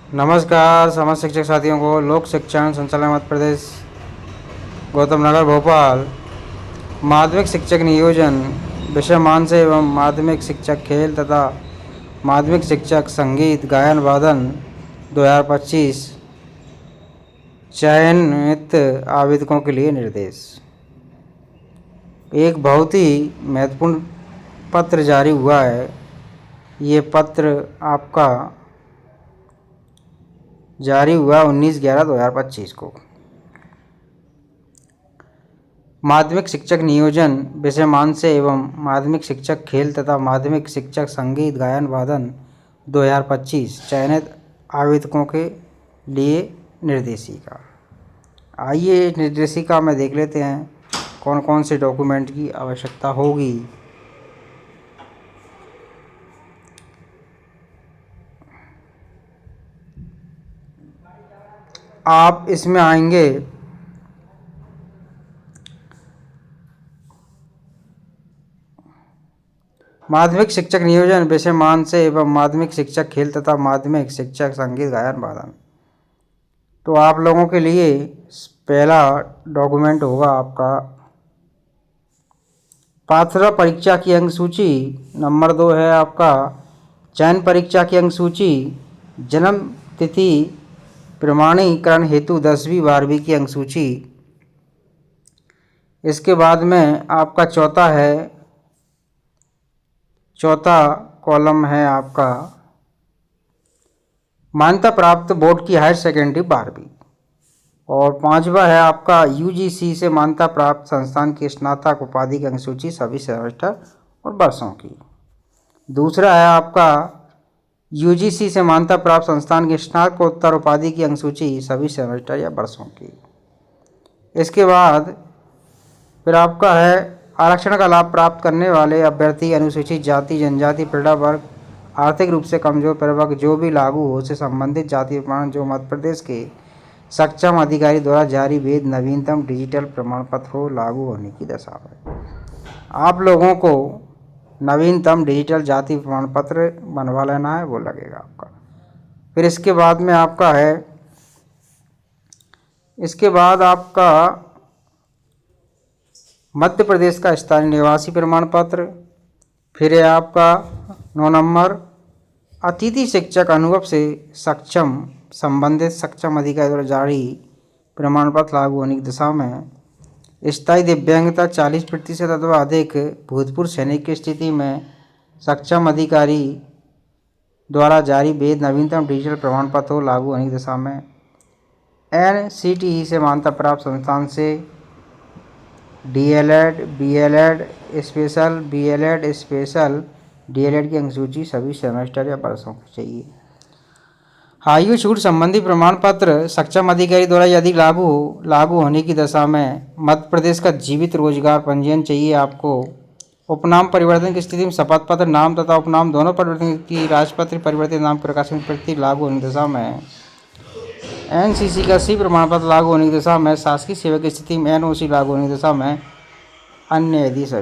नमस्कार समस्त शिक्षक साथियों को। लोक शिक्षण संचालय मध्य प्रदेश गौतम नगर भोपाल माध्यमिक शिक्षक नियोजन विषय मानस एवं माध्यमिक शिक्षक खेल तथा माध्यमिक शिक्षक संगीत गायन वादन 2025 चयनित आवेदकों के लिए निर्देश। एक बहुत ही महत्वपूर्ण पत्र जारी हुआ है। ये पत्र आपका जारी हुआ 19/11/2025 को। माध्यमिक शिक्षक नियोजन विषय मानस एवं माध्यमिक शिक्षक खेल तथा माध्यमिक शिक्षक संगीत गायन वादन 2025 चयनित आवेदकों के लिए निर्देशिका। आइए निर्देशिका में देख लेते हैं कौन कौन से डॉक्यूमेंट की आवश्यकता होगी। आप इसमें आएंगे माध्यमिक शिक्षक नियोजन विषय मानस एवं माध्यमिक शिक्षक खेल तथा माध्यमिक शिक्षक संगीत गायन वादन। तो आप लोगों के लिए पहला डॉक्यूमेंट होगा आपका पात्रता परीक्षा की अंक सूची। नंबर 2 है आपका चयन परीक्षा की अंक सूची, जन्म तिथि प्रमाणीकरण हेतु 10वीं 12वीं की अंक सूची। इसके बाद में आपका चौथा कॉलम है आपका मान्यता प्राप्त बोर्ड की हायर सेकेंडरी 12वीं। और 5वां है आपका यूजीसी से मान्यता प्राप्त संस्थान की स्नातक उपाधि की अंक सूची सभी सेमेस्टर और वर्षों की। दूसरा है आपका यूजीसी से मान्यता प्राप्त संस्थान की स्नातकोत्तर उपाधि की अंक सूची सभी सेमेस्टर या वर्षों की। इसके बाद फिर आपका है आरक्षण का लाभ प्राप्त करने वाले अभ्यर्थी अनुसूचित जाति जनजाति पिछड़ा वर्ग आर्थिक रूप से कमजोर प्रवर्ग जो भी लागू हो से संबंधित जाति प्रमाण जो मध्य प्रदेश के सक्षम अधिकारी द्वारा जारी वेद नवीनतम डिजिटल प्रमाण पत्र हो लागू होने की दशा में आप लोगों को नवीनतम डिजिटल जाति प्रमाण पत्र बनवा लेना है, वो लगेगा आपका। फिर इसके बाद में आपका है मध्य प्रदेश का स्थानीय निवासी प्रमाण पत्र। फिर है आपका 9 नंबर अतिथि शिक्षक अनुभव से सक्षम संबंधित सक्षम अधिकारी द्वारा जारी प्रमाण पत्र लागू होने की दिशा में स्थायी दिव्यांगता 40% अथवा अधिक भूतपूर्व सैनिक की स्थिति में सक्षम अधिकारी द्वारा जारी वेद नवीनतम डिजिटल प्रमाण पत्र हो लागू होने की दिशा में एनसीटीई से मान्यता प्राप्त संस्थान से DElEd B.El.Ed special B.El.Ed special DElEd की अंक सूची सभी सेमेस्टर या वर्षों की चाहिए। आयु छूट संबंधी प्रमाण पत्र सक्षम अधिकारी द्वारा यदि लागू होने की दशा में मध्य प्रदेश का जीवित रोजगार पंजीयन चाहिए आपको। उपनाम परिवर्तन की स्थिति में शपथ पत्र नाम तथा उपनाम दोनों परिवर्तन की राजपत्र परिवर्तित नाम प्रकाशन प्रति लागू होने की दशा में एनसीसी का सी प्रमाण पत्र लागू होने की दशा में शासकीय सेवा की स्थिति में एनओसी लागू होने की दशा में अन्य यदि